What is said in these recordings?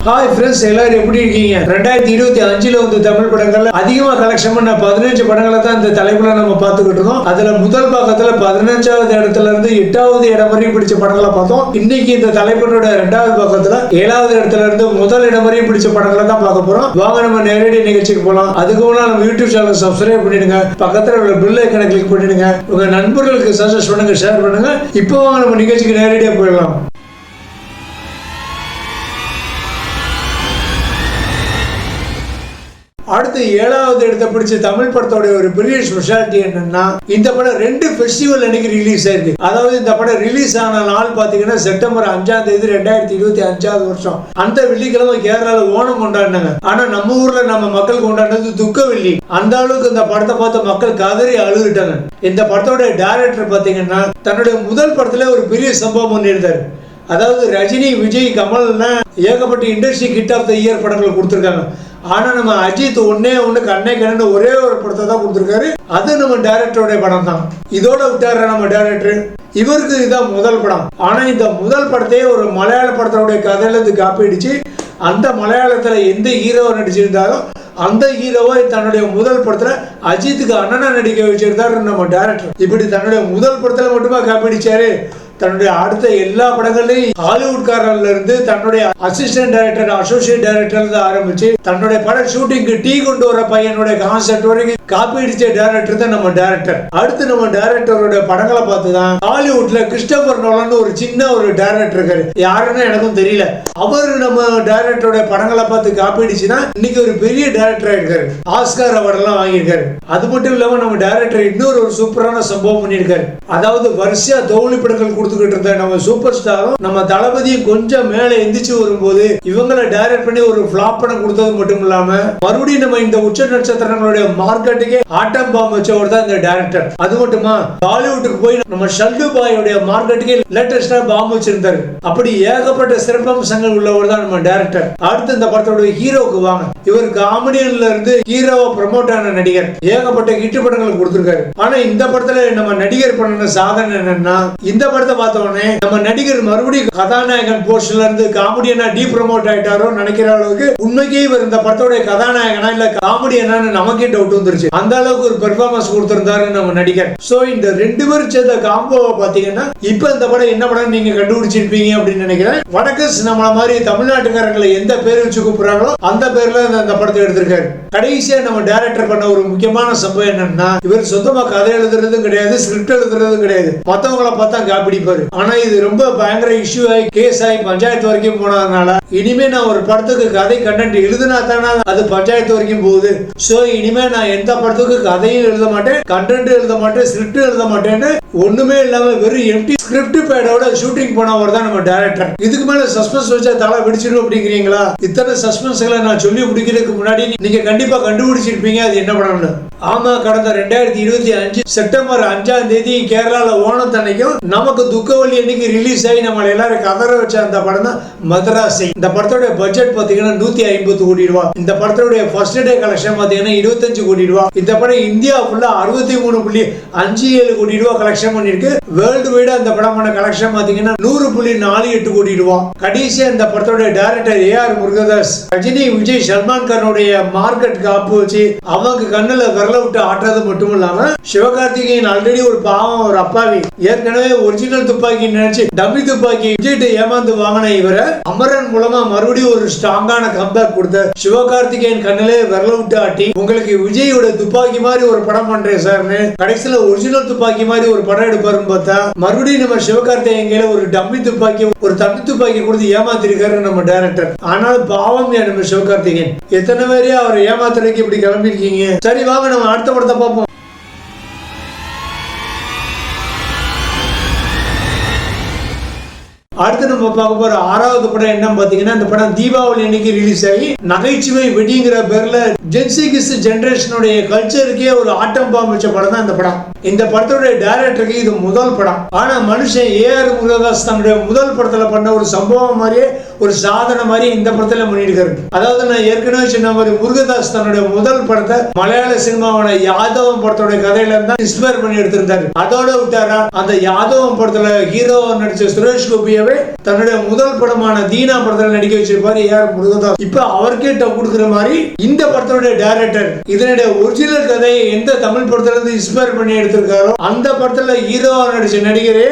Hi friends, எல்லாரும் எப்படி இருக்கீங்க? 2025 வந்து தமிழ் படங்கள்ல அதிகமா கலெக்ஷன் பண்ண 15 படங்களை தான் இந்த தலைப்புல நம்ம பார்த்துக்கிட்டு இருக்கோம். அதுல முதல் பாகத்துல 15வது இடத்துல இருந்து 8வது இடம் வரையும் பிடிச்ச படங்களை பார்த்தோம். இன்னைக்கு இந்த தலைப்பினோட 2வது பாகத்துல 7வது இடத்துல இருந்து முதல் இடம் வரையும் பிடிச்ச படங்களை தான் பார்க்க போறோம். வாங்க நம்ம நேரடி நிகழ்ச்சிக்கு போலாம். அதுக்கு முன்னாடி நம்ம யூடியூப் சேனல் சப்ஸ்கிரைப் பண்ணிடுங்க, பக்கத்துல உள்ள பெல் ஐகானை கிளிக் பண்ணிடுங்க, உங்க நண்பர்களுக்கு சஜஸ்ட் பண்ணுங்க, ஷேர் பண்ணுங்க. இப்போ வாங்க நம்ம நிகழ்ச்சிக்கு நேரடியா போயிடலாம். அடுத்து 7வது இடத்தை பிடிச்ச தமிழ் படத்தோட ஒரு பெரிய ஸ்பெஷாலிட்டி என்னன்னா, இந்த படம் 2 ஃபெஸ்டிவல் அன்னைக்கு ரிலீஸ் ஆயிருக்கு. அதாவது இந்த படம் ரிலீஸ் ஆன நாள் பாத்தீங்கன்னா செப்டம்பர் 5ஆம் தேதி 2025 வருஷம். அந்த வெள்ளிக்கிழமை கேரளால ஓணம் கொண்டாடினாங்க. ஆனா நம்ம ஊர்ல நம்ம மக்கள் கொண்டாடினது துக்க வெள்ளி. அந்த அளவுக்கு இந்த படத்தை பார்த்து மக்கள் கதறி அழுதுட்டாங்க. இந்த படத்தோட டைரக்டர் பாத்தீங்கன்னா தன்னுடைய முதல் படத்துல ஒரு பெரிய சம்பவம் பண்ணியிருந்தாரு. அதாவது ரஜினி, விஜய், கமல்னா ஏகப்பட்ட industry hit of the year படங்கள் கொடுத்துருக்காங்க. ஆனா நம்ம அஜித் ஒன்னே கண்ணே கண்ணு ஒரே ஒரு படத்தை தான் கொடுத்துருக்காரு. அது நம்ம டைரக்டருடைய படம் தான். இதோட விட்டாரு நம்ம டைரக்டர். இவருக்கு இதான் முதல் படம். ஆனா இந்த முதல் படத்தையே ஒரு மலையாள படத்தோடைய கதையில இருந்து காப்பி அடிச்சு அந்த மலையாளத்துல எந்த ஹீரோவை நடிச்சிருந்தாலும் அந்த ஹீரோவை தன்னுடைய முதல் படத்துல அஜித்துக்கு அண்ணனா நடிக்க வச்சிருந்தாரு நம்ம டைரக்டர். இப்படி தன்னுடைய முதல் படத்துல மட்டுமா காப்பி அடிச்சாரு, தன்னுடைய அடுத்த எல்லா படங்கள்லையும் ஹாலிவுட்காரர்ல இருந்து தன்னுடைய அசிஸ்டன்ட் டைரக்டர், அசோசியேட் டைரக்டர் ஆரம்பிச்சு தன்னுடைய பட ஷூட்டிங்க்கு டீ கொண்டு வர பையனுடைய கான்செப்ட் வரைக்கும் காப்பி அடிச்ச டைரக்டர் தான் நம்ம டைரக்டர். அடுத்து நம்ம டைரக்டரோட படங்களை பார்த்துதான் ஹாலிவுட்ல கிறிஸ்டோபர் நோலன் ஒரு சின்ன ஒரு டைரக்டர் இருக்காரு. யாருன்னு எனக்கும் தெரியல. அவர் நம்ம டைரக்டரோட படங்களை பார்த்து காப்பி அடிச்சுன்னா இன்னைக்கு ஒரு பெரிய டைரக்டர் ஆயிருக்காரு. ஆஸ்கார் அவார்ட் எல்லாம் வாங்கியிருக்காரு. அது மட்டும் இல்லாம நம்ம டைரக்டர் இன்னொரு ஒரு சூப்பரான சம்பவம் பண்ணியிருக்காரு. அதாவது வரிசையா தோல்வி படங்கள் கொடுத்துக்கிட்டு இருந்த நம்ம சூப்பர் ஸ்டாரும் நம்ம தளபதியும் கொஞ்சம் மேல எந்திரிச்சு வரும்போது இவங்களை டைரக்ட் பண்ணி ஒரு ஃபிளாப் படம் கொடுத்தது மட்டும் இல்லாம மறுபடியும் நம்ம இந்த உச்ச நட்சத்திரங்களுடைய மார்க்கெட்டுக்கே ஆட்டம் பாம் வச்சவர் தான் இந்த டைரக்டர். அது மட்டுமா பாலிவுட்டுக்கு போய் நம்ம ஷல்டு பாயோடைய மார்க்கெட்டுக்கே லேட்டஸ்டா பாம் வச்சிருந்தாரு. அப்படி ஏகப்பட்ட சிறப்பம்சங்கள் உள்ளவர் தான் நம்ம டைரக்டர். அடுத்து இந்த படத்தோட ஹீரோக்கு வாங்க. இவர் காமெடியன்ல இருந்து ஹீரோவா ப்ரமோட் ஆன நடிகர். ஏகப்பட்ட ஹிட் படங்கள் கொடுத்திருக்காரு. ஆனா இந்த படத்துல நம்ம நடிகர் பண்ண சாதனை என்னன்னா, இந்த படத்தை பார்த்த உடனே நம்ம நடிகர் மறுபடியும் கதாநாயகன் போஸ்ட்ல இருந்து காமெடியனா டீ ப்ரமோட் ஆயிட்டாரோ நினைக்கிற அளவுக்கு உண்மைக்கே இவர் இந்த படத்தோட கதாநாயகனா இல்ல காமெடியனான்னு நமக்கே டவுட் வந்துருச்சு. அந்த அளவுக்கு ஒரு பெர்ஃபார்மன்ஸ் கொடுத்திருந்தாரு நம்ம நடிகர். சோ இந்த 2 பேரும் சேர்ந்த காம்போவை பாத்தீங்கன்னா இப்ப இந்த படம் என்ன படம் நீங்க கண்டுபிடிச்சிருப்பீங்க அப்படின்னு நினைக்கிறேன். வடக்கஸ் நம்மள மாதிரி தமிழ்நாட்டுக்காரங்களை எந்த பேர் வச்சு கூப்பிடுறாங்களோ அந்த பேர்ல இந்த படத்தை எடுத்திருக்காரு. கடைசியா நம்ம டைரக்டர் பண்ண ஒரு முக்கியமான சம்பவம் என்னன்னா, இவர் சொந்தமா கதை எழுதுறதும் கிடையாது, ஸ்கிரிப்ட் எழுதுறதும் கிடையாது. மத்தவங்களை பார்த்தா காப்பிடிப்பாரு. ஆனா இது ரொம்ப பயங்கர இஷ்யூ ஆகி கேஸ் ஆகி பஞ்சாயத்து வரைக்கும் போனதுனால இனிமே நான் ஒரு படத்துக்கு கதை கண்டென்ட் எழுதுனா தானே அது பஞ்சாயத்து வரைக்கும் போகுது. சோ இனிமே நான் எந்த படத்துக்கு கதையும் எழுத மாட்டேன், கண்டென்ட் எழுத மாட்டேன், ஸ்கிரிப்ட் எழுத மாட்டேன்னு ஒண்ணுமே இல்லாம வெறும் எம்டி ஸ்கிரிப்ட் பேடோட ஷூட்டிங் போனவர் தான் நம்ம டைரக்டர். இதுக்கு மேல சஸ்பென்ஸ் வச்சா தலை வெடிச்சிடும் அப்படிங்கிறீங்களா? இத்தனை சஸ்பென்ஸ்களை நான் சொல்லி முடிக்கிறதுக்கு முன்னாடி நீங்க கண்டிப்பா கண்டுபிடிச்சிருப்பீங்க அது என்ன படம்னு. ஆமா, கடந்த 2025 செப்டம்பர் 5ஆம் தேதி கேரளால ஓணத்தன்னைக்கும் நமக்கு துக்கவள்ளி அன்னைக்கு ரிலீஸ் ஆகி நம்ம எல்லாரும் கதற வச்ச அந்த படம் தான் மதராசி. இந்த படத்தோட பட்ஜெட் பாத்தீங்கன்னா 150 கோடி ரூபாய். இந்த படத்தோட ஃபர்ஸ்ட் டே கலெக்ஷன் பாத்தீங்கன்னா 25 கோடி ரூபாய். இந்த படம் இந்தியா ஃபுல்லா 63.57 கோடி ரூபாய் கலெக்ஷன் பண்ணிருக்கு. வேர்ல்டு வைடா இந்த படமான கலெக்ஷன் பாத்தீங்கன்னா 100.48 கோடி ரூபாய். கடைசியா இந்த படத்தோட டைரக்டர் AR முருகதாஸ் ரஜினி, விஜய், சல்மான் கானுடைய மார்க்கெட் காப்பு வச்சு அவங்க கண்ணுல விரல விட்டு ஆட்டுறது மட்டும் இல்லாம சிவகார்த்திகேயன் ஆல்ரெடி ஒரு பாவம், ஒரு அப்பாவி, ஏற்கனவே ஒரிஜினல் துப்பாக்கி நினைச்சு டம்மி துப்பாக்கி விஜய்கிட்ட ஏமாந்து வாங்கின இவரை அமரன் மூலமா மறுபடியும் ஒரு ஸ்ட்ராங்கான கம்பேக் கொடுத்த சிவகார்த்திகேயன் கண்ணிலே விரல விட்டு ஆட்டி உங்களுக்கு விஜயோட துப்பாக்கி மாதிரி ஒரு படம் பண்றேன் சார்னு கடைசியில ஒரிஜினல் துப்பாக்கி மாதிரி ஒரு படம் எடுப்பாருன்னு பார்த்தா மறுபடியும் நம்ம சிவகார்த்திகேயன் கையில ஒரு டம்மி துப்பாக்கி, ஒரு தண்ணி துப்பாக்கி கொடுத்து ஏமாத்திருக்காரு நம்ம டைரக்டர். ஆனாலும் பாவம் நம்ம சிவகார்த்திகேயன். எத்தனை பேரே அவர் ஏமாத்துறதுக்கு இப்படி கிளம்பிருக்கீங்க. சரி வாங்க நம்ம அடுத்த படத்தை பார்ப்போம். அடுத்து நம்ம பார்க்க போற 6வது படம் என்ன பாத்தீங்கன்னா, இந்த படம் தீபாவளி அன்னைக்கு ரிலீஸ் ஆகி நகைச்சுவை வெடிங்கிற பேர்ல ஜென்சிகிஸ் ஜெனரேஷனுடைய கல்ச்சருக்கே ஒரு ஆட்டம் பாம் வச்ச படம் தான் இந்த படம். இந்த படத்தோட டைரக்டருக்கு இது முதல் படம். ஆனா மனுஷன் AR முருகதாஸ் தன்னுடைய முதல் படத்துல பண்ண ஒரு சம்பவம் மாதிரியே ஒரு சாதனை மாதிரி இந்த படத்துல பண்ணிருக்காரு. அதாவது நான் ஏற்கனவே சொன்ன மாதிரி முருகதாஸ் தன்னுடைய முதல் படத்தை மலையாள சினிமாவான யாதவம் படத்தோட கதையில இருந்தா இன்ஸ்பயர் பண்ணி எடுத்திருந்தாரு. அதோட விட்டாரா அந்த யாதவம் படத்துல ஹீரோ நடிச்ச சுரேஷ் கோபியவே தன்னுடைய முதல் படமான தீனா படத்துல நடிக்க வச்சிருப்பாரு யார் முருகதாஸ். இப்ப அவருக்கே டப் கொடுக்குற மாதிரி இந்த படத்தோட டைரக்டர் இதனுடைய ஒரிஜினல் கதையை எந்த தமிழ் படத்துல இருந்து இன்ஸ்பயர் பண்ணி எடுத்திருக்காரோ அந்த படத்துல ஹீரோவா நடிச்ச நடிகரே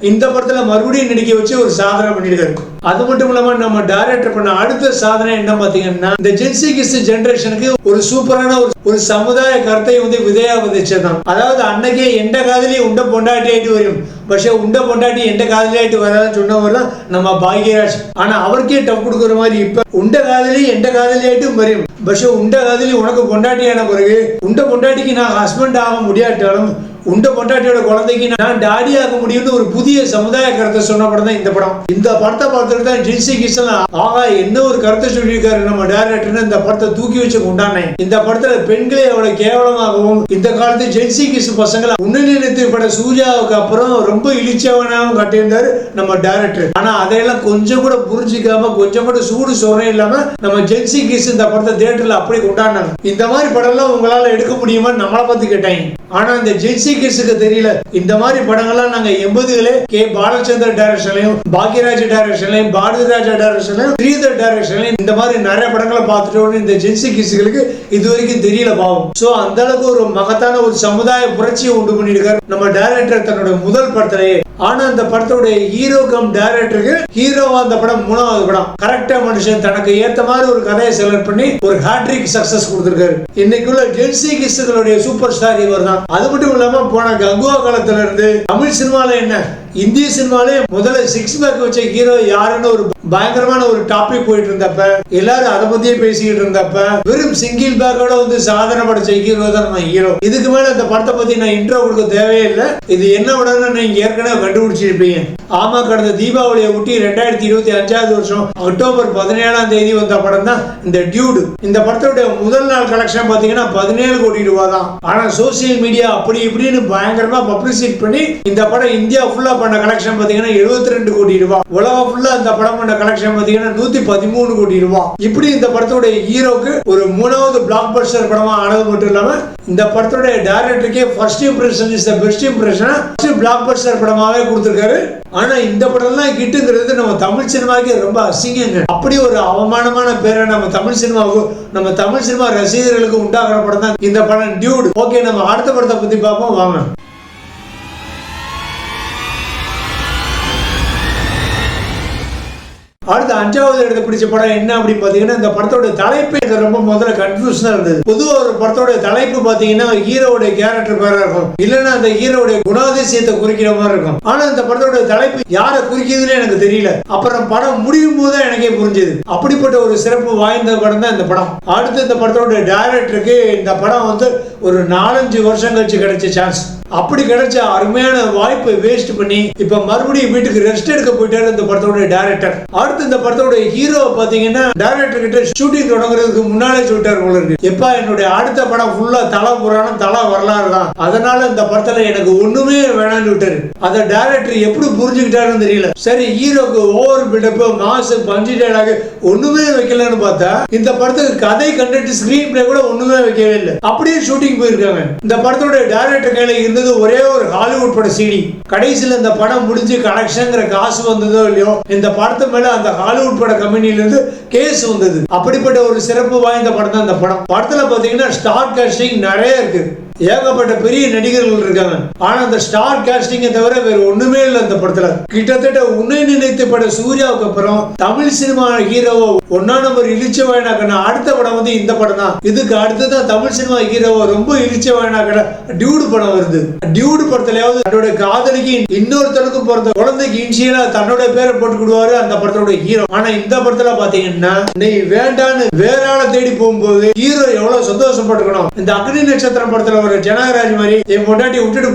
இந்த படத்துல மறுபடியும் நடிக்க வச்சு ஒரு சாதனை பண்ணிருக்காரு. அது மட்டும் இல்லாம நம்ம டைரக்டர் பண்ண அடுத்த சாதனை என்ன பாத்தீங்கன்னா இந்த ஜென்சி கிட்ஸ் ஜெனரேஷனுக்கு ஒரு சூப்பரான ஒரு சமுதாய கருத்தை வந்து விதையா விதைச்சதான். அதாவது அன்னைக்கே எந்த காதலியும் உண்ட பொண்டாட்டி ஆயிட்டு வரும், പക്ഷെ உண்ட பொண்டாட்டி எந்த காதலியாயிட்டு வராதுன்னு சொன்னவர் தான் நம்ம பாக்யராஜ். ஆனா அவருக்கே டப் கொடுக்குற மாதிரி இப்ப உண்ட காதலி எந்த காதலியாயிட்டும் வரும், പക്ഷെ உண்ட காதலி உனக்கு பொண்டாட்டியான பிறகு உண்ட பொண்டாட்டிக்கு நான் ஹஸ்பண்ட் ஆக முடியாட்டாலும் உண்ட பொண்டாட்டியோட குழந்தைக்கு நான் டாடி ஆக முடியும்னு ஒரு புதிய சமுதாய கருத்தை சொன்ன படம் தான் இந்த படம். இந்த படத்தை பார்த்துட்டு தான் ஜென்சி கிட்ஸ் ஆகா என்ன ஒரு கருத்தை சொல்லியிருக்காரு நம்ம டைரக்டர், இந்த படத்தை தூக்கி வச்சு கொண்டாடினேன். இந்த படத்துல பெண்களை அவ்வளவு கேவலமாகவும் இந்த காலத்து ஜென்சி கிட்ஸ் பசங்களை உன்னிநிலைத்து பட சூர்யாவுக்கு அப்புறம் ரொம்ப இழிச்சவனாகவும் கட்டியிருந்தாரு நம்ம டைரக்டர். ஆனா அதையெல்லாம் கொஞ்சம் கூட புரிஞ்சிக்காம கொஞ்சம் கூட சூடு சோறே இல்லாம நம்ம ஜென்சி கிட்ஸ் இந்த படத்தை தியேட்டர்ல அப்படி கொண்டாடினாங்க. இந்த மாதிரி படம் எல்லாம் உங்களால எடுக்க முடியுமா நம்மளை பார்த்து கேட்டாங்க. ஆனா இந்த ஜென்சி கிட்ஸுக்கு தெரியல இந்த மாதிரி படங்கள்லாம் நாங்க 80களே கே பாலச்சந்தர் டைரக்ஷன்லயும் பாக்யராஜ் டைரக்ஷன்லயும் பாரதிராஜா டைரக்ஷன்லயும் ஸ்ரீதர் டைரக்ஷன்லயும் இந்த மாதிரி நிறைய படங்களை பார்த்துட்டோம். இந்த ஜென்சி கிட்ஸுகளுக்கு இது வரைக்கும் தெரியல பாவம். சோ அந்த அளவுக்கு ஒரு மகத்தான ஒரு சமுதாய புரட்சியை உண்டு பண்ணிருக்காரு நம்ம டைரக்டர் தன்னோட முதல் படத்திலேயே. ஆனா அந்த படத்தோட ஹீரோ கம் டைரக்டருக்கு ஹீரோவா அந்த படம் 3வது படம். கரெக்டா மனுஷன் தனக்கு ஏத்த மாதிரி ஒரு கதையை செலக்ட் பண்ணி ஒரு ஹேட்ரிக் சக்சஸ் கொடுத்திருக்காரு. இன்னைக்குள்ள ஜென்சி கிட்ஸுகளுடைய சூப்பர் ஸ்டார் இவர் தான். அது மட்டும் இல்லாம போன கங்குவா காலத்துல இருந்து தமிழ் சினிமால என்ன இந்திய சினிமாலே முதல்ல 6 பேக் வச்ச ஹீரோ யாருன்னு ஒரு பயங்கரமான ஒரு டாபிக் போயிட்டு இருந்தப்ப எல்லாரும் அதை பத்தியே பேசிக்கிட்டு இருந்தப்ப வெறும் சிங்கிள் பேக்கோட வந்து சாதனை படைச்ச ஹீரோ தான் நம்ம ஹீரோ. இதுக்கு மேல இந்த படத்தை பத்தி நான் இன்ட்ரோ கொடுக்க தேவையே இல்லை. இது என்ன படம்னு நீங்க ஏற்கனவே கண்டுபிடிச்சிருப்பீங்க. ஆமா, கடந்த தீபாவளியை ஒட்டி 2025 வருஷம் அக்டோபர் 17ஆம் தேதி வந்த படம் தான் இந்த டியூடு. இந்த படத்தோட முதல் நாள் கலெக்ஷன் பாத்தீங்கன்னா 17 கோடி ரூபாய் தான். ஆனா சோசியல் மீடியா அப்படி இப்படின்னு பயங்கரமா பப்ளிசிட் பண்ணி இந்த படம் இந்தியா ஃபுல்லா பண்ண கலெக்ஷன் பாத்தீங்கன்னா 72 கோடி ரூபாய். உலகம் ஃபுல்லா இந்த படம் பண்ண கலெக்ஷன் பாத்தீங்கன்னா 113 கோடி ரூபாய். இப்படி இந்த படத்தோட ஹீரோக்கு ஒரு 3வது பிளாக் பஸ்டர் படமா ஆனது மட்டும் இல்லாம இந்த படத்தோட டைரக்டருக்கே first impression is the best impression first blockbuster படமாவே கொடுத்திருக்காரு. ஆனா இந்த படம் எல்லாம் கிட்டுங்கிறது நம்ம தமிழ் சினிமாவுக்கு ரொம்ப அசிங்கங்க. அப்படி ஒரு அவமானமான பேரை நம்ம தமிழ் சினிமா ரசிகர்களுக்கு உண்டாகிற படம் தான் இந்த படம் டியூட். ஓகே, நம்ம அடுத்த படத்தை பத்தி பார்ப்போம் வாங்க. அடுத்த 5வது இடத்தை பிடிச்ச படம் என்ன அப்படின்னு பாத்தீங்கன்னா இந்த படத்தோட தலைப்பு எனக்கு ரொம்ப முதல்ல கன்ஃபியூஷனா இருந்தது. பொதுவா ஒரு படத்தோட தலைப்பு பாத்தீங்கன்னா ஹீரோட கேரக்டர் பேரா இருக்கும், இல்லைன்னா அந்த ஹீரோட குணாதிசயத்தை குறிக்கிற மாதிரி இருக்கும். ஆனா இந்த படத்தோட தலைப்பு யாரை குறிக்குதுன்னு எனக்கு தெரியல. அப்புறம் படம் முடியும் போது எனக்கே புரிஞ்சது. அப்படிப்பட்ட ஒரு சிறப்பு வாய்ந்த படம் தான் இந்த படம். அடுத்து இந்த படத்தோட டைரக்டருக்கு இந்த படம் வந்து ஒரு 4-5 வருஷம் கழிச்சு கிடைச்ச சான்ஸ். அப்படி கிடைச்ச அருமையான வாய்ப்பை வேஸ்ட் பண்ணி இப்ப மறுபடியும் வீட்டுக்கு ரெஸ்ட் எடுக்க போயிட்டாரு இந்த படத்தோட டைரக்டர். அடுத்து இந்த படத்தோட ஹீரோ பாத்தீங்கன்னா டைரக்டர் கிட்ட ஷூட்டிங் தொடங்குறதுக்கு முன்னாலே சொல்லிட்டாரு போல இருக்கு, எப்பா என்னுடைய அடுத்த படம் ஃபுல்லா தல புராணம் தல வரலாறு தான், அதனால இந்த படத்துல எனக்கு ஒண்ணுமே வேணாம்னு விட்டாரு. அத டைரக்டர் எப்படி புரிஞ்சுக்கிட்டாருன்னு தெரியல. சரி, ஹீரோக்கு ஓவர் பில்டப் மாசு பஞ்சு டைலாக் ஒண்ணுமே வைக்கலன்னு பார்த்தா இந்த படத்துக்கு கதை கண்டென்ட் ஸ்கிரீன் பிளே கூட ஒண்ணுமே வைக்கவே இல்லை. அப்படியே ஷூட்டிங் போயிருக்காங்க. இந்த படத்தோட டைரக்டர் கையில ஒரே ஒரு ஹாலிவுட் பட சிடி. கடைசியில் இந்த படம் முடிஞ்சு கலெக்ஷன்ங்கிற காசு வந்ததோ இல்லையோ இந்த படத்து மேல அந்த ஹாலிவுட் பட கம்பெனில இருந்து கேஸ் வந்தது. அப்படிப்பட்ட ஒரு சிறப்பு வாய்ந்த படம் தான் இந்த படம். படத்துல பாத்தீங்கன்னா ஸ்டார் காஸ்டிங் நிறைய இருக்கு, ஏகப்பட்ட பெரிய நடிகர்கள் இருக்காங்க. ஆனா அந்த ஸ்டார் காஸ்டிங்கை தவிர வேற ஒண்ணுமே இல்லை இந்த படத்துல. கிட்டத்தட்ட உன்னை நினைத்து பட சூர்யாவுக்கு அப்புறம் தமிழ் சினிமா ஹீரோவோ 1ஆம் நம்பர் இழிச்சவாயனாக்கன அடுத்த படம் வந்து இந்த படம் தான். இதுக்கு அடுத்துதான் தமிழ் சினிமா ஹீரோவோ ரொம்ப இழிச்சவாயனாக்கன டியூடு படம் வருது. டியூடு படத்துலயாவது தன்னோட காதலிக்கு இன்னொருத்தனுக்கு பிறந்த குழந்தைக்கு இன்சியலா தன்னோட பேரை போட்டுக்கிடுவாரு அந்த படத்தோட ஹீரோ. ஆனா இந்த படத்துல பாத்தீங்கன்னா நீ வேண்டான்னு வேற ஆளை தேடி போகும்போது ஹீரோ எவ்வளவு சந்தோஷப்பட்டுக்கணும். இந்த அக்னி நட்சத்திரம் படத்துல ஒரு ஜனகராஜ் மாதிரி என் பொண்டாட்டி விட்டுட்டு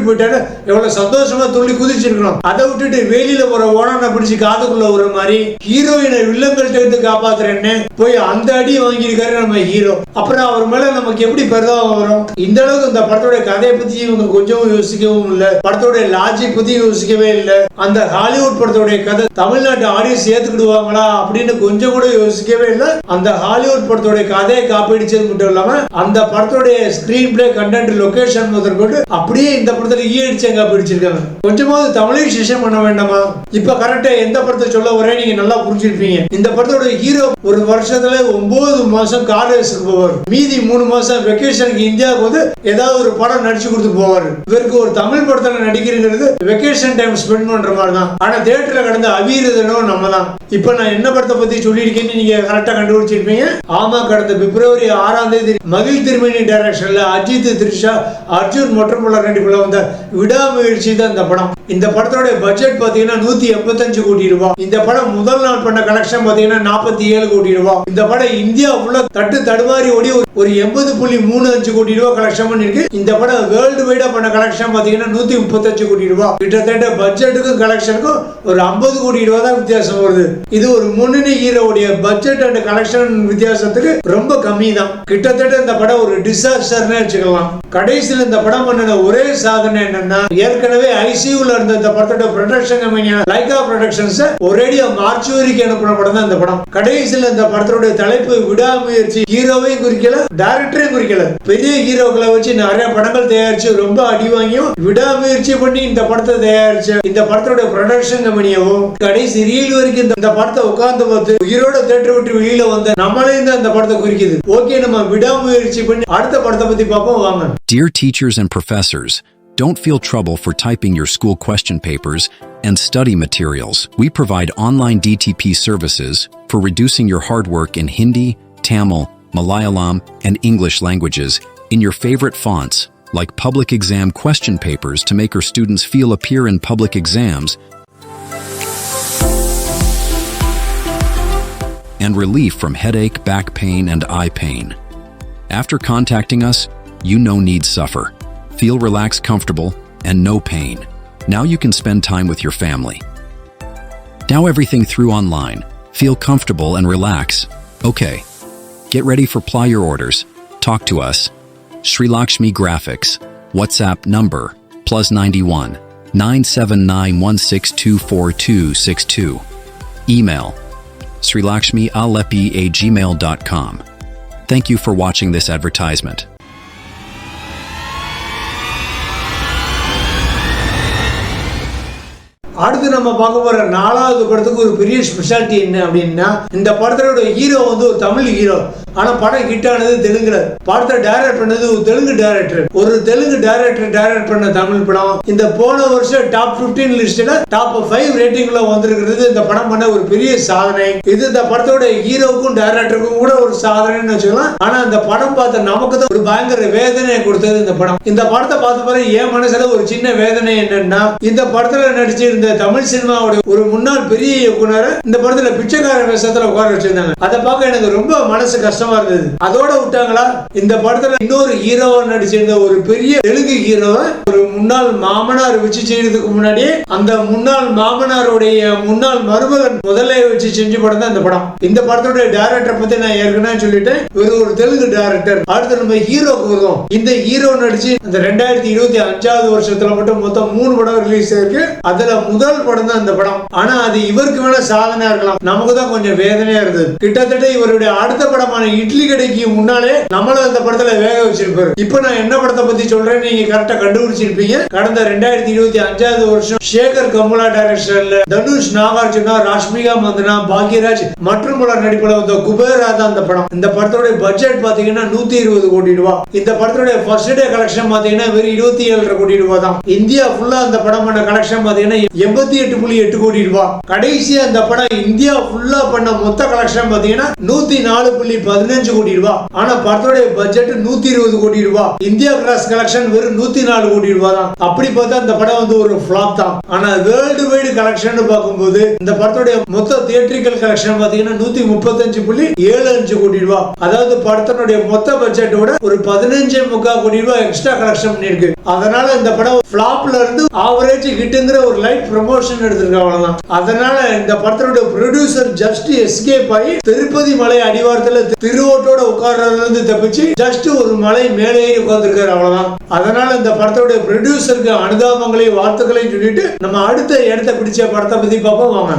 போயிட்டாரு எவ்வளவு சந்தோஷமா துள்ளி குதிச்சிருக்கணும். அதை விட்டுட்டு வெளியில போற ஓனான பிடிச்சி காதுக்குள்ள ஒரு மாதிரி ஹீரோயினை வில்லங்கள்ட்ட இருந்து காப்பாத்துறேன்னு போய் அந்த அடி வாங்கியிருக்காரு நம்ம ஹீரோ. அப்புறம் அவர் மேல நமக்கு எப்படி பெருதாவும் வரும்? இந்த அளவுக்கு இந்த படத்தோட கதையை பத்தி இவங்க கொஞ்சம் யோசிக்கவும் இல்ல, படத்தோட லாஜிக் பத்தி யோசிக்கவே இல்ல. அந்த ஹாலிவுட் படத்தோட கதை தமிழ்நாட்டு ஆடியன்ஸ் ஏத்துக்கிடுவாங்களா அப்படின்னு கொஞ்சம் கூட யோசிக்கவே இல்ல. அந்த ஹாலிவுட் படத்தோட கதையை காப்பீடிச்சது மட்டும் இல்லாம அந்த படத்தோட ஸ்கிரீன் பிளே, கண்டென்ட், லொகேஷன் முதற்கொண்டு அப்படியே இந்த படத்துல ஈடிச்சங்க பிடிச்சிருக்காங்க. கொஞ்சமாவது தமிழைசேஷன் பண்ண வேண்டாமா? இப்ப கரெக்டா எந்த படத்தை சொல்ல வரேன் நீங்க நல்லா புரிஞ்சிருப்பீங்க. இந்த படத்தோட ஹீரோ ஒரு வருஷத்துல 9 மாசம் காலேஜுக்கு போவார், மீதி 3 மாசம் வெக்கேஷனுக்கு இந்தியாவுக்கு வந்து ஏதாவது ஒரு படம் நடிச்சு கொடுத்து போவார். இவருக்கு ஒரு தமிழ் படத்துல நடிக்கிறது வெக்கேஷன் டைம் ஸ்பெண்ட் பண்ற மாதிரி தான். ஆனா தியேட்டர்ல கடந்து அவியறதுனோ நம்ம தான். இப்ப நான் என்ன படத்தை பத்தி சொல்லியிருக்கேன்னு நீங்க கரெக்டா கண்டுபிடிச்சிருப்பீங்க. ஆமா, கடந்த பிப்ரவரி 6ஆம் தேதி மகிழ் திருமணி டைரக்ஷன்ல அஜித், த்ரிஷா, அர்ஜுன் மற்றும் பலர் நடிப்புல வந்த விடாமுயற்சி தான் இந்த படம். இந்த படத்தோட பட்ஜெட் பாத்தீங்கன்னா 185 கோடி ரூபாய். இந்த படம் முதல் நாள் பண்ண கலெக்ஷன் பாத்தீங்கன்னா 47 கோடி ரூபாய். இந்த படம் இந்தியா ஃபுல்லா தட்டு தடுமாறி ஓடி ஒரு 80.35 கோடி ரூபாய் கலெக்ஷன் பண்ணிருக்கு. இந்த படம் வேர்ல்டு வைடா பண்ண கலெக்ஷன் பாத்தீங்கன்னா 135 கோடி ரூபாய். கிட்டத்தட்ட பட்ஜெட்டுக்கும் கலெக்ஷனுக்கும் ஒரு 50 கோடி ரூபாய் தான் வித்தியாசம் வருது. இது ஒரு முன்னணி ஹீரோவுடைய பட்ஜெட் அண்ட் கலெக்ஷன் வித்தியாசத்துக்கு ரொம்ப கம்மி தான். கிட்டத்தட்ட இந்த படம் ஒரு டிசாஸ்டர்னு வச்சுக்கலாம். கடைசியில் இந்த படம் பண்ணின ஒரே சாதனை என்னன்னா, ஏற்கனவே ஐசியூல இருந்த இந்த படத்தோட ப்ரொடக்ஷன் கம்பெனியான லைகா ப்ரொடக்ஷன்ஸ் ஒரேடியா மார்ச்சுவரிக்கு அனுப்பின படம் தான் இந்த படம். கடைசியில் இந்த படத்தோட தலைப்பு விடாமுயற்சி. ஹீரோவையும் குறிக்கல, டைரக்டரையும் குறிக்கல. பெரிய ஹீரோக்களை வச்சு நிறைய படங்கள் தயாரிச்சு ரொம்ப அடி வாங்கியும் விடாமுயற்சி பண்ணி இந்த படத்தை தயாரிச்சு இந்த படத்தோட ப்ரொடக்ஷன் கம்பெனியவும் கடைசி ரீல் வரைக்கும் இந்த படத்தை உட்கார்ந்து பார்த்து ஹீரோட தியேட்டர் விட்டு வெளியில வந்த நம்மளையும் தான் இந்த படத்தை குறிக்குது. ஓகே, நம்ம விடாமுயற்சி பண்ணி அடுத்த படத்தை பத்தி பார்ப்போம் வாங்க. Dear teachers and professors, don't feel trouble for typing your school question papers and study materials. We provide online DTP services for reducing your hard work in Hindi, Tamil, Malayalam, and English languages in your favorite fonts, like public exam question papers to make our students feel appear in public exams, and relief from headache, back pain, and eye pain. After contacting us, you no need suffer. Feel relaxed, comfortable, and no pain. Now you can spend time with your family. Now everything through online. Feel comfortable and relax. Okay. Get ready for ply your orders. Talk to us. Sri Lakshmi Graphics. WhatsApp number +91 97916242262. Email srilakshmi@gmail.com. Thank you for watching this advertisement. அடுத்து நம்ம பார்க்க போற 4வது படத்துக்கு ஒரு பெரிய speciality என்ன அப்படின்னா, இந்த படத்தோட ஹீரோ வந்து ஒரு தமிழ் ஹீரோ. ஆனா படம் ஹிட் ஆனது தெலுங்குல. படத்தை டைரக்ட் பண்ணது ஒரு தெலுங்கு டைரக்டர். ஒரு தெலுங்கு டைரக்டர் டைரக்ட் பண்ண தமிழ் படம் இந்த போன வருஷம் டாப் 15 லிஸ்ட்ல டாப் 5 ரேட்டிங்ல வந்திருக்கிறது இந்த படம் பண்ண ஒரு பெரிய சாதனை. இது இந்த படத்தோட ஹீரோவுக்கும் டைரக்டருக்கும் கூட ஒரு சாதனைன்னு வச்சுக்கலாம். ஆனா இந்த படம் பார்த்த நமக்கு தான் ஒரு பயங்கர வேதனையை கொடுத்தது இந்த படம். இந்த படத்தை பார்த்த பிறகு என் மனசுல ஒரு சின்ன வேதனை என்னன்னா, இந்த படத்துல நடிச்சிருந்த தமிழ் சினிமாவோட ஒரு முன்னாள் பெரிய இயக்குனர் இந்த படத்துல பிச்சைக்கார வேஷத்துல உட்கார வச்சிருந்தாங்க. அதை பார்க்க எனக்கு ரொம்ப மனசு கஷ்டமா இருந்தது. அதோட விட்டாங்களா, இந்த படத்துல இன்னொரு ஹீரோவா நடிச்சிருந்த ஒரு பெரிய தெலுங்கு ஹீரோவை ஒரு முன்னாள் மாமனார் வச்சு செய்யறதுக்கு முன்னாடியே அந்த முன்னாள் மாமனாருடைய முன்னாள் மருமகன் முதல்ல வச்சு செஞ்ச படம் தான் இந்த படம். இந்த படத்தோட டைரக்டர் பத்தி நான் ஏற்கனவே சொல்லிட்டேன், ஒரு தெலுங்கு டைரக்டர். அடுத்து நம்ம ஹீரோக்கு வருவோம். இந்த ஹீரோ நடிச்சு அந்த 2025 வருஷத்துல மட்டும் மொத்தம் 3 படம் ரிலீஸ் ஆயிருக்கு. அதுல முதல் படம் தான் இந்த படம். ஆனா அது இவருக்கு வேணா சாதனையா இருக்கலாம், நமக்கு தான் கொஞ்சம் வேதனையா இருந்தது. கிட்டத்தட்ட இவருடைய அடுத்த படமான இட்லி கடைக்கு முன்னாலே நம்மளும் அந்த படத்துல வேக வச்சிருப்பாரு. இப்ப நான் என்ன படத்தை பத்தி சொல்றேன் நீங்க கரெக்டா கண்டுபிடிச்சிருப்பீங்க. கடந்த 2025 வருஷம் சேகர் கமுலா டைரக்ஷன்ல தனுஷ், நாகார்ஜுனா, ராஷ்மிகா மந்தனா, பாக்யராஜ் மற்றும் பலர் நடிப்புல வந்த குபேரா தான் அந்த படம். இந்த படத்தோட பட்ஜெட் பாத்தீங்கன்னா 120 கோடி ரூபாய். இந்த படத்தோட ஃபர்ஸ்ட் டே கலெக்ஷன் பாத்தீங்கன்னா வெறும் 27 கோடி ரூபாய் தான். இந்தியா ஃபுல்லா அந்த படம் பண்ண கலெக்ஷன் பாத்தீங்கன்னா 88.8 கோடி ரூபாய். கடைசியா அந்த படம் இந்தியா ஃபுல்லா பண்ண மொத்த கலெக்ஷன் பாத்தீங்கன்னா 104.17 15 கோடி ரூபாய். ஆனா படத்தோட பட்ஜெட் 120 கோடி ரூபாய். இந்தியா கிராஸ் கலெக்ஷன் வெறும் 104 கோடி ரூபாய் தான். அப்படி பார்த்தா இந்த படம் வந்து ஒரு ஃபிளாப் தான். ஆனா வேர்ல்டு வைடு கலெக்ஷன் பார்க்கும்போது இந்த படத்தோட மொத்த தியேட்ரிக்கல் கலெக்ஷன் பாத்தீங்கன்னா 135.75 கோடி ரூபாய். அதாவது படத்தினுடைய மொத்த பட்ஜெட்டோட ஒரு 15.3 கோடி ரூபாய் எக்ஸ்ட்ரா கலெக்ஷன் பண்ணிருக்கு. அதனால இந்த படம் ஃபிளாப்ல இருந்து ஆவரேஜ் ஹிட்ங்கிற ஒரு லைட் ப்ரமோஷன் எடுத்திருக்காங்க. அவ்வளவுதான். அதனால இந்த படத்தோட ப்ரொடியூசர் ஜஸ்ட் எஸ்கேப் ஆகி திருப்பதி மலை அடிவாரத்துல திருவோட்டோட உட்கார்றதுல இருந்து தப்பிச்சு ஜஸ்ட் ஒரு மலை மேலே ஏறி உட்கார்ந்துருக்காரு. அவ்வளவுதான். அதனால இந்த படத்தோட ப்ரொடியூசருக்கு அனுதாபங்களையும் வாழ்த்துக்களையும் சொல்லிட்டு நம்ம அடுத்த இடத்தை பிடிச்ச படத்தை பத்தி பார்ப்போம் வாங்க.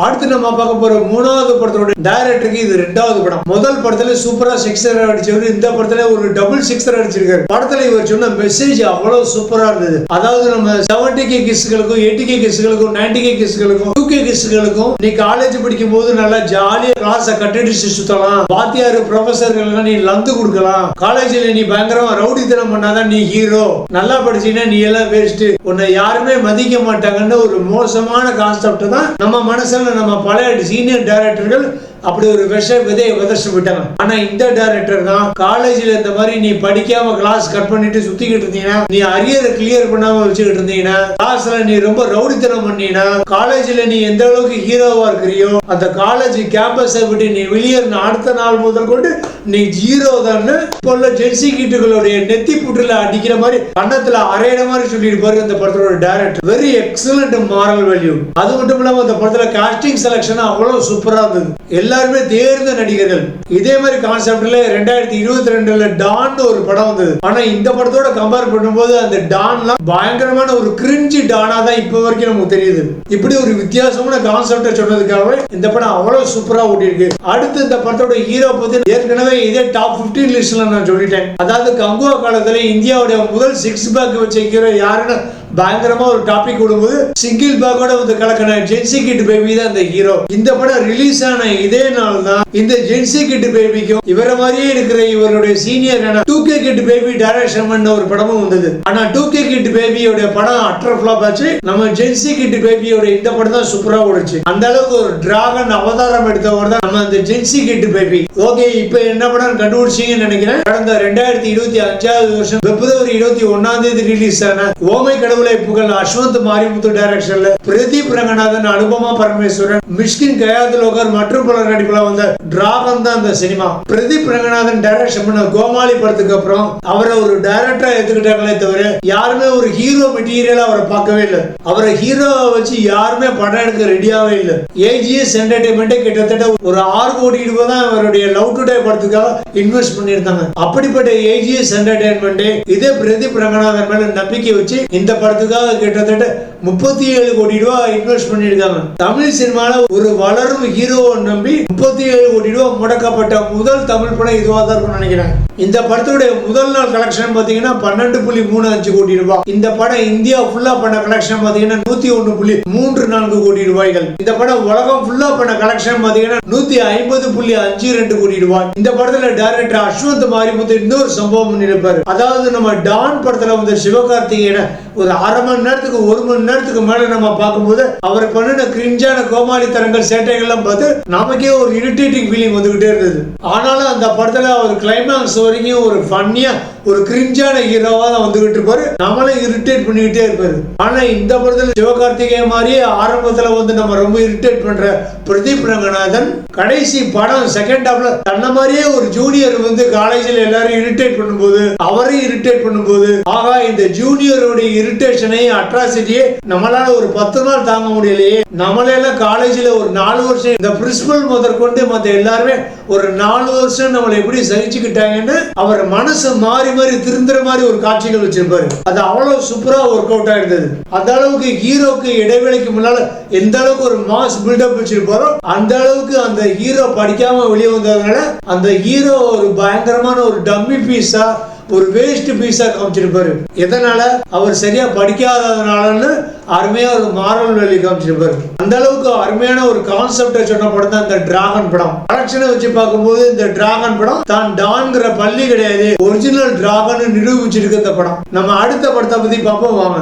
அடுத்து நம்ம பார்க்க போற மூணாவது படத்தோட டைரக்டருக்கு இது ரெண்டாவது படம். முதல் படத்துல சூப்பரா சிக்ஸர் அடிச்சவர் இந்த படத்துல ஒரு டபுள் சிக்ஸர் அடிச்சிருக்காரு. படத்துல இவர் சொன்ன மெசேஜ் அவ்வளவு சூப்பரா இருந்தது. அதாவது நம்ம 70K கிட்ஸ்களுக்கும் 80K கிட்ஸ்களுக்கும் 90K கிட்ஸ்களுக்கும் 2K கிட்ஸ்களுக்கும் நீ காலேஜ் படிக்கும் போது நல்லா ஜாலியா கிளாஸ கட்டடிச்சு சுத்தலாம், வாத்தியார் ப்ரொஃபசர்கள் நீ லந்து கொடுக்கலாம், காலேஜ்ல நீ பயங்கரமா ரவுடித்தனம் பண்ணாதான் நீ ஹீரோ, நல்லா படிச்சீங்கன்னா நீ எல்லாம் வேஸ்ட், உன்னை யாருமே மதிக்க மாட்டாங்கன்னு ஒரு மோசமான கான்செப்ட் தான் நம்ம மனசுல நம்ம பழைய சீனியர் டைரக்டர்கள் அப்படி ஒரு விதையை விதைச்சு விட்டாங்க. ஆனா இந்த டைரக்டர் தான் காலேஜ்ல இந்த மாதிரி நீ படிக்காம கிளாஸ் கட் பண்ணிட்டு சுத்திக்கிட்டு இருந்தீங்கன்னா, நீ அரியரை கிளியர் பண்ணாம வச்சுக்கிட்டு இருந்தீங்கன்னா, கிளாஸ்ல நீ ரொம்ப ரவுடித்தனம் பண்ணீங்கன்னா, காலேஜ்ல நீ எந்த அளவுக்கு ஹீரோவா இருக்கிறியோ அந்த காலேஜ் கேம்பஸை விட்டு நீ வெளியேறின அடுத்த நாள் முதல் கொண்டு நீ ஜீரோ தான். இப்போ உள்ள ஜென்சி கிட்டுகளுடைய நெத்தி புற்றுல அடிக்கிற மாதிரி கண்ணத்துல அரையிற மாதிரி சொல்லிட்டு பாரு இந்த படத்தோட director. Very excellent moral value. அது மட்டும் இல்லாம இந்த படத்துல காஸ்டிங் செலக்ஷன் அவ்வளவு சூப்பரா இருந்தது. எல்லாருமே தேர்ந்த நடிகர்கள். இதே மாதிரி கான்செப்ட்ல 2022ல டான் ஒரு படம் வந்தது. ஆனா இந்த படத்தோட கம்பேர் பண்ணும்போது அந்த டான்லாம் பயங்கரமான ஒரு கிரிஞ்சி டானா தான் இப்ப வரைக்கும் நமக்கு தெரியுது. இப்படி ஒரு வித்தியாசமான கான்செப்ட சொன்னதுக்காகவே இந்த படம் அவ்வளவு சூப்பரா ஓடி இருக்கு. அடுத்து இந்த படத்தோட ஹீரோ பத்தி ஏற்கனவே இதே டாப் 15 லிஸ்ட்ல நான் சொல்லிட்டேன். அதாவது கங்குவா காலத்துல இந்தியாவுடைய முதல் 6 பேக் வச்ச ஹீரோ யாருன்னு பயங்கரமா ஒரு டாபிக் விடும்போது சிங்கிள் பேக்கோட வந்து கலக்கின ஜென்சி கிட் பேபி தான் இந்த ஹீரோ. இந்த படம் ரிலீஸ் ஆன இதே நாள் தான் இந்த ஜென்சி கிட் பேபிக்கும் இவரை மாதிரியே இருக்கிற இவருடைய senior 2K kit baby direction பண்ண ஒரு படமும் வந்தது. ஆனா 2K கிட் பேபியோட படம் அட்டர் ஃபிளாப் ஆச்சு. நம்ம ஜென்சி கிட் பேபியோட இந்த படம் தான் சூப்பரா ஓடுச்சு. அந்த அளவுக்கு ஒரு டிராகன் அவதாரம் எடுத்தவர் தான் நம்ம அந்த ஜென்சி கிட் பேபி. ஓகே, இப்போ என்ன படம் கண்டுபிடிச்சீங்கன்னு நினைக்கிறேன். கடந்த 2025 வருஷம் பிப்ரவரி 21 ரிலீஸ் ஆன ஓமை கடவுளை புகழ் அஸ்வந்த் மாரிமுத்து டைரக்ஷன்ல பிரதீப் ரங்கநாதன், அனுபமா பரமேஸ்வரன், மிஷ்கின் கயாதுலோகர் மற்றும் பலர் நடிப்புல வந்த டிராகன் தான் இந்த சினிமா. பிரதீப் ரங்கநாதன் டைரக்ஷன் பண்ண கோமாளி படத்துக்கு அப்புறம் அவரை ஒரு டைரக்டரா எடுத்துக்கிட்டாங்களே தவிர யாருமே ஒரு ஹீரோ மெட்டீரியலா அவரை பார்க்கவே இல்லை. அவரை ஹீரோவை வச்சு யாருமே படம் எடுக்க ரெடியாவே இல்லை. ஏஜிஎஸ் என்டர்டைன்மெண்ட் கிட்டத்தட்ட ஒரு 6 கோடி ரூபாய் தான் அவருடைய லவ் டுடே படத்துக்காக இன்வெஸ்ட் பண்ணியிருந்தாங்க. அப்படிப்பட்ட ஏஜிஎஸ் என்டர்டைன்மெண்ட் இதே பிரதீப் ரங்கநாதன் மேல நம்பிக்கை வச்சு இந்த படத்துக்காக கிட்டத்தட்ட 37 கோடி ரூபாய் இன்வெஸ்ட் பண்ணிருக்காங்க. தமிழ் சினிமால ஒரு வளரும் ஹீரோவை நம்பி 37 கோடி ரூபாய் முடக்கப்பட்ட முதல் தமிழ் படம் இதுவா தான் இருக்கும்னு நினைக்கிறேன். இந்த படத்துடைய முதல் நாள் கலெக்ஷன் பாத்தீங்கன்னா 12.35 கோடி ரூபாய். இந்த படம் இந்தியா ஃபுல்லா பண்ண கலெக்ஷன் பாத்தீங்கன்னா 101.34 கோடி ரூபாய்கள். இந்த படம் உலகம் ஃபுல்லா பண்ண கலெக்ஷன் பாத்தீங்கன்னா 150.52 கோடி ரூபாய். இந்த படத்துல டைரக்டர் அஸ்வந்த் மாரிமுத்து இன்னொரு சம்பவம் பண்ணிருப்பாரு. அதாவது நம்ம டான் படத்துல வந்து சிவகார்த்திகேயனை ஒரு அரை மணி நேரத்துக்கு 1 மணி நேரத்துக்கு மேல நம்ம பார்க்கும்போது அவர் பண்ணின கிரிஞ்சான கோமாளி தரங்கள் சேட்டைகள்லாம் பார்த்து நமக்கே ஒரு இரிட்டேட்டிங் ஃபீலிங் வந்துகிட்டே இருந்தது. ஆனாலும் அந்த படத்துல அவர் கிளைமாக்ஸ் வரைக்கும் ஒரு ஃபன்னியா ஒரு கிரிஞ்சான ஹீரோவா தான் வந்துகிட்டு இருப்பாரு. நம்மளே இரிட்டேட் பண்ணிக்கிட்டே இருப்பாரு. ஆனா இந்த படத்துல சிவகார்த்திகேயன் மாதிரியே ஆரம்பத்துல வந்து நம்ம ரொம்ப இரிட்டேட் பண்ற பிரதீப் ரங்கநாதன் கடைசி படம் செகண்ட் ஹாஃப்ல தன்ன மாதிரியே ஒரு ஜூனியர் வந்து காலேஜில் எல்லாரும் இரிட்டேட் பண்ணும்போது அவரையும் இரிட்டேட் பண்ணும்போது ஆகா இந்த ஜூனியருடைய இரிட்டேஷனை அட்ராசிட்டியே நம்மளால ஒரு 10 நாள் தாங்க முடியலையே, நம்மளெல்லாம் காலேஜில் ஒரு 4 வருஷம் இந்த பிரின்சிபல் முதற்கொண்டு மற்ற எல்லாருமே ஒரு 4 வருஷம் நம்மளை எப்படி சகிச்சுக்கிட்டாங்கன்னு அவர் மனசு மாறி மாறி திருந்துற மாதிரி ஒரு காட்சிகள் வச்சிருப்பாரு. அது அவ்வளவு சூப்பரா ஒர்க் அவுட் ஆயிருந்தது. அந்த அளவுக்கு ஹீரோக்கு இடைவேளைக்கு முன்னால எந்த அளவுக்கு ஒரு மாஸ் பில்டப் வச்சிருப்பாரோ அந்த அளவுக்கு அந்த ஹீரோ படிக்காம வெளியே வந்ததுனால அந்த ஹீரோ ஒரு பயங்கரமான ஒரு டம்மி பீஸா ஒரு வேஸ்ட் பீஸா காமிச்சிருப்பாரு. எதனால அவர் சரியா படிக்காததுனாலன்னு அருமையா ஒரு மாரல் வேல்யூ காமிச்சிருப்பாரு. அந்த அளவுக்கு அருமையான ஒரு கான்செப்டை சொன்ன படம் தான் இந்த டிராகன் படம். கலெக்ஷனை வச்சு பார்க்கும்போது இந்த டிராகன் படம் தான் டான்ங்கிற பள்ளி கிடையாது, ஒரிஜினல் டிராகன் நிரூபிச்சிருக்கு இந்த படம். நம்ம அடுத்த படத்தை பத்தி பார்ப்போம் வாங்க.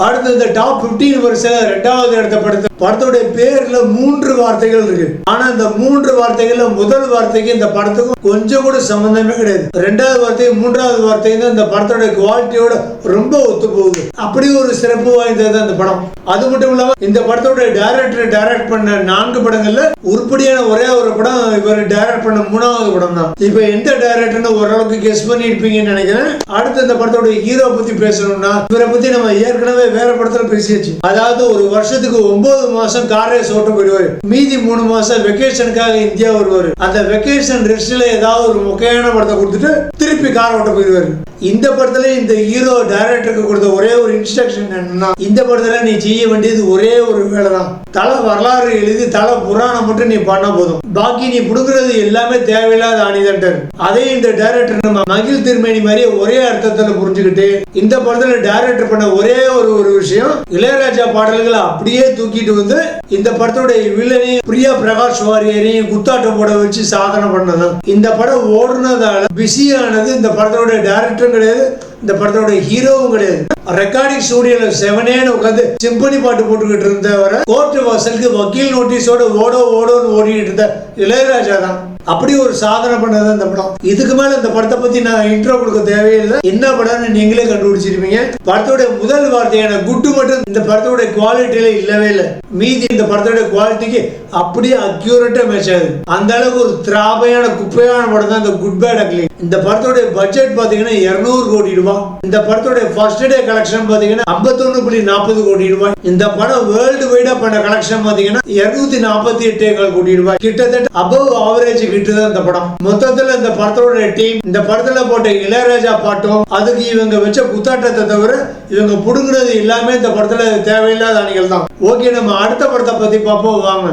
அடுத்து இந்த டாப் 15 வரிசையில 2வது இடத்த படத்தோடைய பேர்ல 3 வார்த்தைகள் இருக்கு. ஆனா இந்த 3 வார்த்தைகள்ல முதல் வார்த்தைக்கு இந்த படத்துக்கும் கொஞ்சம் கூட சம்பந்தமே கிடையாது. 2வது வார்த்தை 3வது வார்த்தை தான் இந்த படத்தோட குவாலிட்டியோட ரொம்ப ஒத்து போகுது. அப்படி ஒரு சிறப்பு வாய்ந்தது அந்த படம். அது மட்டும் இல்லாம இந்த படத்தோட டைரக்ட் பண்ண 4 படங்கள்ல உருப்படியான ஒரே ஒரு படம் இவர் டைரக்ட் பண்ண 3வது படம் தான். இப்ப எந்த டைரக்டர்னு ஓரளவுக்கு கெஸ் பண்ணி இருப்பீங்கன்னு நினைக்கிறேன். அடுத்து இந்த படத்தோட ஹீரோ பத்தி பேசணும்னா இவரை பத்தி நம்ம ஏற்கனவே வேற படத்துல பேசியாச்சு. அதாவது ஒரு வருஷத்துக்கு 9 மாசம் கார் ரேஸ் ஓட்ட போயிடுவாரு, மீதி 3 மாசம் வெக்கேஷனுக்காக இந்தியா வருவாரு. அந்த வெக்கேஷன் ரெஸ்ட்ல ஏதாவது ஒரு முக்கியமான படத்தை கொடுத்துட்டு திருப்பி கார் ஓட்ட போயிடுவாரு. இந்த படத்துல இந்த ஹீரோ டைரக்டருக்கு கொடுத்த ஒரே ஒரு இன்ஸ்ட்ரக்ஷன் என்னன்னா, இந்த படத்துல நீ செய்ய வேண்டியது ஒரே ஒரு வேலை தான். தலை வரலாறு எழுதி தலை புராணம் மட்டும் நீ பண்ண போதும், பாக்கி நீ புடுங்குறது எல்லாமே தேவையில்லாத ஆணிதண்டர். அதே இந்த டைரக்டர் நம்ம மகிழ் திருமேனி மாதிரி ஒரே அர்த்தத்துல புரிஞ்சுக்கிட்டு இந்த படத்துல டைரக்டர் பண்ண ஒரே ஒரு விஷயம், இளையராஜா பாடல்களை அப்படியே தூக்கிட்டு வந்து இந்த படத்தோட வில்லனையும் பிரியா பிரகாஷ் வாரியரையும் குத்தாட்டம் போட வச்சு சாதனை பண்ணது. இந்த படம் ஓடுனதால பிஸியானது இந்த படத்தோட டைரக்டரும் கிடையாது, இந்த படத்தோட ஹீரோவும் கிடையாது. ரெக்கார்டிங் ஸ்டுடியோல 7 உட்காந்து சிம்பனி பாட்டு போட்டுக்கிட்டு இருந்தவரை கோர்ட் வாசலுக்கு வக்கீல் நோட்டீஸோட ஓடோன்னு ஓடிட்டு இருந்த இளையராஜா தான். அப்படி ஒரு சாதனை பண்ணது இந்த படம். இதுக்கு மேல இந்த படத்தை பத்தி நான் இன்ட்ரோ கொடுக்க தேவையில்லை, என்ன படம்னு நீங்களே கண்டுபிடிச்சிருப்பீங்க. படத்தோட முதல் வார்த்தையான குட்டு மட்டும் இந்த படத்தோட குவாலிட்டியில இல்லவே இல்லை. மீதி இந்த படத்தோட குவாலிட்டிக்கு அப்படியே அக்யூரேட்டா மேட்ச் ஆகுது. அந்த அளவுக்கு ஒரு திராபையான குப்பையான படம் தான் இந்த குட் பேட் அக்லி. இந்த படத்தோட பட்ஜெட் பாத்தீங்கன்னா 200 கோடி ரூபாய். இந்த படத்தோட ஃபர்ஸ்ட் டே கலெக்ஷன் பாத்தீங்கன்னா 51.40 கோடி ரூபாய். இந்த படம் வேர்ல்டு வைடா பண்ண கலெக்ஷன் பாத்தீங்கன்னா 248 கோடி ரூபாய். கிட்டத்தட்ட அபவ் ஆவரேஜ் கிட்டுதான் இந்த படம். மொத்தத்துல இந்த படத்தோட டீம் இந்த படத்துல போட்ட இளையராஜா பாட்டும் அதுக்கு இவங்க வச்ச குத்தாட்டத்தை தவிர இவங்க புடுங்குறது எல்லாமே இந்த படத்துல தேவையில்லாத அணிகள் தான். ஓகே, நம்ம அடுத்த படத்தை பத்தி பார்ப்போம் வாங்க.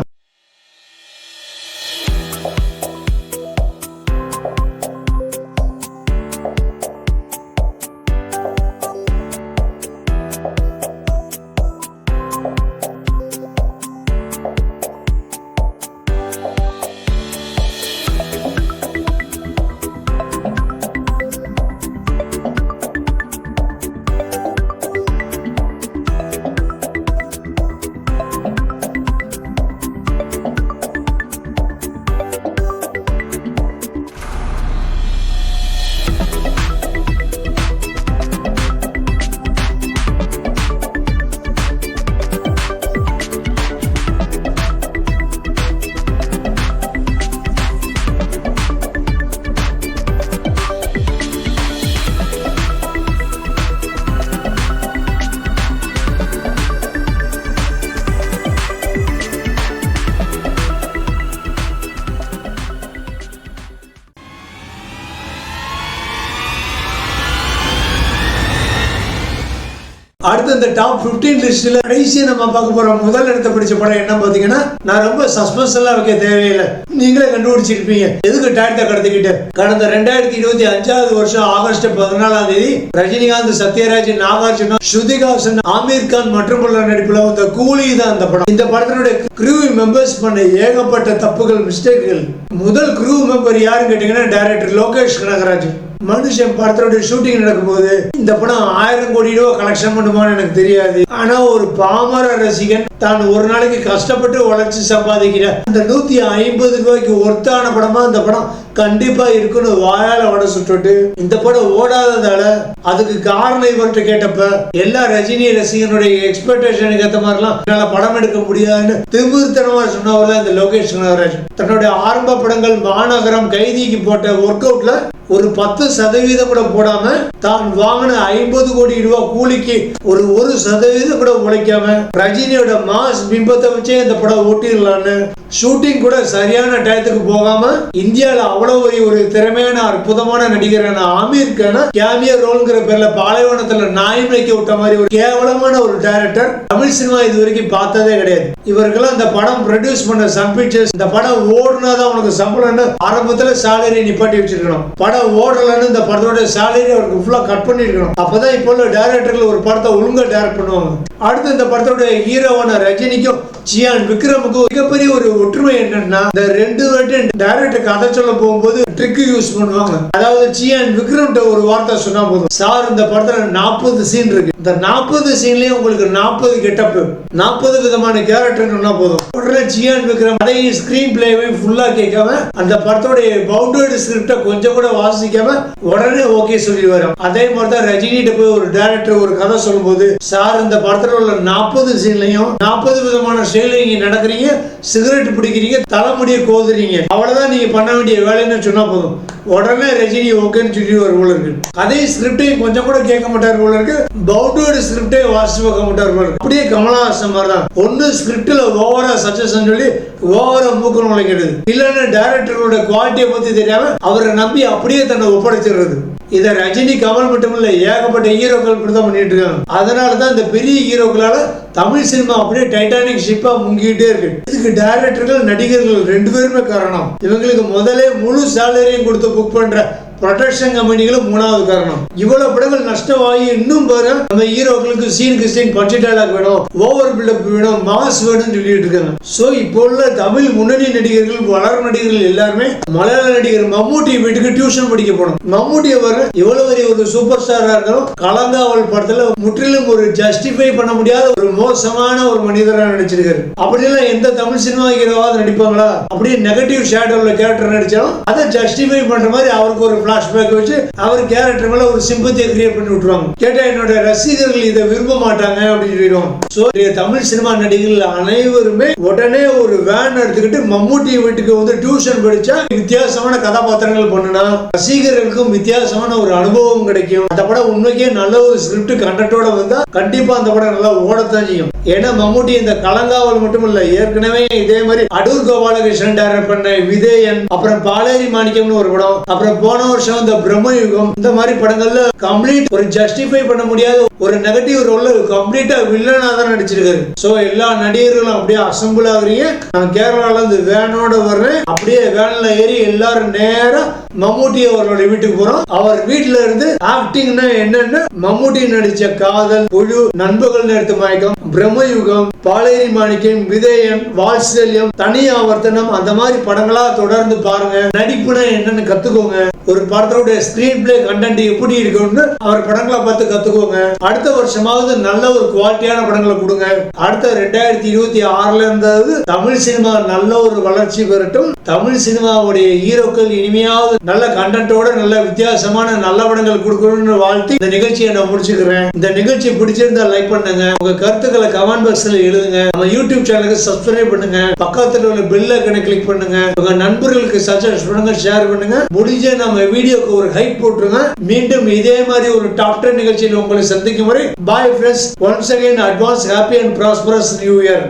அடுத்து இந்த டாப் 15 லிஸ்ட்ல கடைசியா நம்ம பார்க்க போற முதல் இடத்தை பிடிச்ச படம் என்ன பாத்தீங்கன்னா, நான் ரொம்ப சஸ்பென்ஸ் எல்லாம் வைக்க தேவையில்லை, நீங்களே கண்டுபிடிச்சிருப்பீங்க. எதுக்கு டயத்தை கடத்திக்கிட்டு கடந்த 2025 வருஷம் ஆகஸ்ட் 14ஆம் தேதி ரஜினிகாந்த், சத்யராஜ், நாகார்ஜுனா, ஸ்ருதிகாசன், ஆமீர் கான் மற்றும் பலர் நடிப்புல வந்த கூலி தான் இந்த படம். இந்த படத்தினுடைய க்ரூ மெம்பர்ஸ் பண்ண ஏகப்பட்ட தப்புகள், மிஸ்டேக்குகள். முதல் க்ரூ மெம்பர் யாருன்னு கேட்டீங்கன்னா டைரக்டர் லோகேஷ் கனகராஜ். மனுஷன் படத்தோட ஷூட்டிங் நடக்கும்போது இந்த படம் 1000 கோடி ரூபாய் கலெக்ஷன் பண்ணுமான்னு எனக்கு தெரியாது. ஆனா ஒரு பாமர ரசிகன் தான் ஒரு நாளைக்கு கஷ்டப்பட்டு உழைச்சு சம்பாதிக்கிற அந்த 150 ரூபாய்க்கு ஒர்த்தான படமா இந்த படம் கண்டிப்பா இருக்குன்னு வாயால வட சுட்டு இந்த படம் ஓடாததால அதுக்கு காரணம் இவர்கிட்ட கேட்டப்ப எல்லா ரஜினி ரசிகனுடைய எக்ஸ்பெக்டேஷனுக்கு ஏற்ற மாதிரிலாம் என்னால படம் எடுக்க முடியாதுன்னு திமிர்த்தனமா சொன்னவர் தான் இந்த லோகேஷ் கனகராஜ். தன்னுடைய ஆரம்ப படங்கள் மாநகரம், கைதிக்கு போட்ட ஒர்க் அவுட்ல ஒரு 10% கூட போடாம தான் வாங்கின 50 கோடி ரூபாய் கூலிக்கு ஒரு 1% கூட உழைக்காம ரஜினியோட மாஸ் பிம்பத்தை வச்சே இந்த படம் ஓட்டிடலான்னு ஷூட்டிங் கூட சரியான டயத்துக்கு போகாம இந்தியால அவ்வளவு ஒரு திறமையான அற்புதமான நடிகரான ஆமீர் கான கேமியோ ரோல்ங்கிற பேர்ல பாலைவனத்துல நாய் மேய்க்க விட்ட மாதிரி ஒரு கேவலமான ஒரு டைரக்டர் தமிழ் சினிமா இது வரைக்கும் பார்த்ததே கிடையாது. இவருக்கெல்லாம் இந்த படம் ப்ரொடியூஸ் பண்ண சன் பிக்சர்ஸ் இந்த படம் ஓடுனாதான் உனக்கு சம்பளம்னு ஆரம்பத்துல சேலரி நிப்பாட்டி வச்சிருக்கணும். படம் ஓடலன்னு இந்த படத்தோட சேலரி அவருக்கு ஃபுல்லா கட் பண்ணிருக்கணும். அப்பதான் இப்போ உள்ள டைரக்டர்கள் ஒரு படத்தை ஒழுங்கா டைரக்ட் பண்ணுவாங்க. அடுத்து இந்த படத்தோட ஹீரோவான ரஜினிக்கும் சியான் விக்ரமுக்கும் மிகப்பெரிய ஒரு ஒற்றுமை என்னன்னா, இந்த ரெண்டு வாட்டி டைரக்டர் கதை சொல்ல போகும்போது ட்ரிக் யூஸ் பண்ணுவாங்க. அதாவது சியான் விக்ரம் ஒரு வார்த்தை சொன்னா போதும், சார் இந்த படத்துல 40 சீன் இருக்கு, இந்த 40 சீன்லயே உங்களுக்கு 40 கெட்டப் 40 விதமான கேரக்டர் சொன்னா போதும். உடனே சியான் விக்ரம் அதையும் ஸ்கிரீன் பிளேவை ஃபுல்லா கேட்காம அந்த படத்தோட பவுண்டர்டு ஸ்கிரிப்ட கொஞ்சம் கூட வாசிக்காம உடனே ஓகே சொல்லி வரும். அதே மாதிரிதான் ரஜினிகிட்ட போய் ஒரு டைரக்டர் ஒரு கதை சொல்லும் போது, சார் இந்த படத்துல உள்ள 40 சீன்லயும் 40 விதமான ஸ்டைல நீங்க நடக்கிறீங்க, சிகரெட் பிடிக்கிறீங்க, தலைமுடிய கோதுறீங்க, அவ்வளவுதான் நீங்க பண்ண வேண்டிய வேலைன்னு சொன்னா போதும், உடனே ரஜினி ஓகேன்னு சொல்லி ஒரு போல இருக்கு. அதே ஸ்கிரிப்டையும் கொஞ்சம் கூட கேட்க மாட்டார் போல இருக்கு, பவுண்டர்டு ஸ்கிரிப்டே வாசிச்சு பார்க்க மாட்டார் போல இருக்கு. அப்படியே கமலஹாசன் மாதிரி தான், ஒன்னு ஸ்கிரிப்ட்ல ஓவரா சஜஷன் சொல்லி ஓவரா மூக்க நுழைக்கிறது, இல்லைன்னா டைரக்டரோட குவாலிட்டியை பத்தி தெரியாம அவரை நம்பி அப்படியே தன்னை ஒப்படைச்சிடுறது. இதை ரஜினி கமல் மட்டும் இல்ல, ஏகப்பட்ட ஹீரோக்கள் இப்படிதான் பண்ணிட்டு இருக்காங்க. அதனாலதான் இந்த பெரிய ஹீரோக்களால தமிழ் சினிமா அப்படியே டைட்டானிக் ஷிப்பா முங்கிட்டே இருக்கு. இதுக்கு டைரக்டர்கள் நடிகர்கள் 2 பேருமே காரணம். இவங்களுக்கு முதலே முழு சேலரியும் கொடுத்து புக் பண்ற ப்ரொடக்ஷன் கம்பெனிகளும் 3வது காரணம். இவ்வளவு படங்கள் நஷ்டமாகி இன்னும் பாரு நம்ம ஹீரோக்களுக்கு சீனுக்கு சீன் பஞ்சு டைலாக் வேணும், ஓவர் பில்டப் வேணும், மாஸ் வேணும்னு சொல்லிட்டு இருக்காங்க. சோ இப்போ உள்ள தமிழ் முன்னணி நடிகர்கள், வளரும் நடிகர்கள் எல்லாருமே மலையாள நடிகர் மம்மூட்டி வீட்டுக்கு டியூஷன் படிக்க போனோம். மம்மூட்டியை வர இவ்வளவு பெரிய ஒரு சூப்பர் ஸ்டாரா இருந்தாலும் கலங்காவல் படத்துல முற்றிலும் ஒரு ஜஸ்டிஃபை பண்ண முடியாத ஒரு மோசமான ஒரு மனிதரா நடிச்சிருக்காரு. அப்படியெல்லாம் எந்த தமிழ் சினிமா ஹீரோவாவது நடிப்பாங்களா? அப்படியே நெகட்டிவ் ஷேடோல கேரக்டர் நடிச்சாலும் அதை ஜஸ்டிஃபை பண்ற மாதிரி அவருக்கு ஒரு ஃபிளாஷ்பேக் வச்சு அவர் கேரக்டர் மேல ஒரு சிம்பத்தியை கிரியேட் பண்ணி விட்டுருவாங்க. கேட்டா என்னோட ரசிகர்கள் இதை விரும்ப மாட்டாங்க அப்படின்னு சொல்லிடுவாங்க. சோ தமிழ் சினிமா நடிகர்கள் அனைவருமே உடனே ஒரு வேன் எடுத்துக்கிட்டு மம்மூட்டி வீட்டுக்கு வந்து டியூஷன் படிச்சா வித்தியாசமான கதாபாத்திரங்கள் பண்ணுனா ரசிகர்களுக்கும் வித்தியாசமான ஒரு அனுபவம் கிடைக்கும். அந்த படம் உண்மைக்கே நல்ல ஒரு ஸ்கிரிப்ட் கண்டென்ட்டோட வந்தா கண்டிப்பா அந்த படம் நல்லா ஓடத்தான் செய்யும். ஏன்னா மம்மூட்டி இந்த கலங்காவல் மட்டும் இல்ல, ஏற்கனவே இதே மாதிரி அடூர் கோபாலகிருஷ்ணன் டைரக்ட் பண்ண விதேயன், அப்புறம் பாலேரி மாணிக்கம்னு ஒரு படம், அப்புறம் போன வருஷம் இந்த பிரம்மயுகம், இந்த மாதிரி படங்கள்ல கம்ப்ளீட் ஒரு ஜஸ்டிஃபை பண்ண முடியாத ஒரு நெகட்டிவ் ரோல்ல கம்ப்ளீட்டா வில்லனா தான் நடிச்சிருக்காரு. சோ எல்லா நடிகர்களும் அப்படியே அசம்பிள் ஆகுறீங்க. நான் கேரளால இருந்து வேனோட வர்றேன், அப்படியே வேன்ல ஏறி எல்லாரும் நேரா மம்மூட்டி அவரோட வீட்டுக்கு போறோம். அவர் வீட்டுல இருந்து ஆக்டிங்னா என்னன்னு மம்மூட்டி நடிச்ச காதல், புழு, நண்பர்கள் நேர்த்து மயக்கம், பிரம்மயுகம், பாலேரி மாணிக்கம், விதேயன், வாத்சல்யம், தனி ஆவர்த்தனம், அந்த மாதிரி படங்களா தொடர்ந்து பாருங்க. நடிப்புனா என்னன்னு கத்துக்கோங்க. ஒரு படத்தோட ஸ்கிரீன் பிளே கண்டென்ட் எப்படி இருக்குன்னு அவர் படங்களை பார்த்து கத்துக்கோங்க. அடுத்த வருஷமாவது நல்ல ஒரு குவாலிட்டியான படங்களை கொடுங்க. அடுத்த 2026ல இருந்தாவது தமிழ் சினிமா நல்ல ஒரு வளர்ச்சி பெறட்டும். தமிழ் சினிமாவுடைய ஹீரோக்கள் இனிமையாவது நல்ல கண்டென்ட்டோட நல்ல வித்தியாசமான நல்ல படங்கள் கொடுக்கணும்னு வாழ்த்தி இந்த நிகழ்ச்சியை நான் முடிச்சுக்கிறேன். இந்த நிகழ்ச்சி பிடிச்சிருந்தா லைக் பண்ணுங்க, உங்க கருத்துக்களை கமெண்ட் பாக்ஸ்ல எழுதுங்க, நம்ம யூடியூப் சேனலுக்கு சப்ஸ்கிரைப் பண்ணுங்க, பக்கத்துல உள்ள பெல் ஐகானை கிளிக் பண்ணுங்க, உங்க நண்பர்களுக்கு சஜஸ்ட் பண்ணுங்க, ஷேர் பண்ணுங்க. முடிஞ்ச நம்ம வீடியோக்கு ஒரு ஹைப் போட்டுருங்க. மீண்டும் இதே மாதிரி ஒரு டாப் 10 நிகழ்ச்சியில் உங்களை சந்திக்கும் வரை bye friends. Once again advance happy and prosperous new year.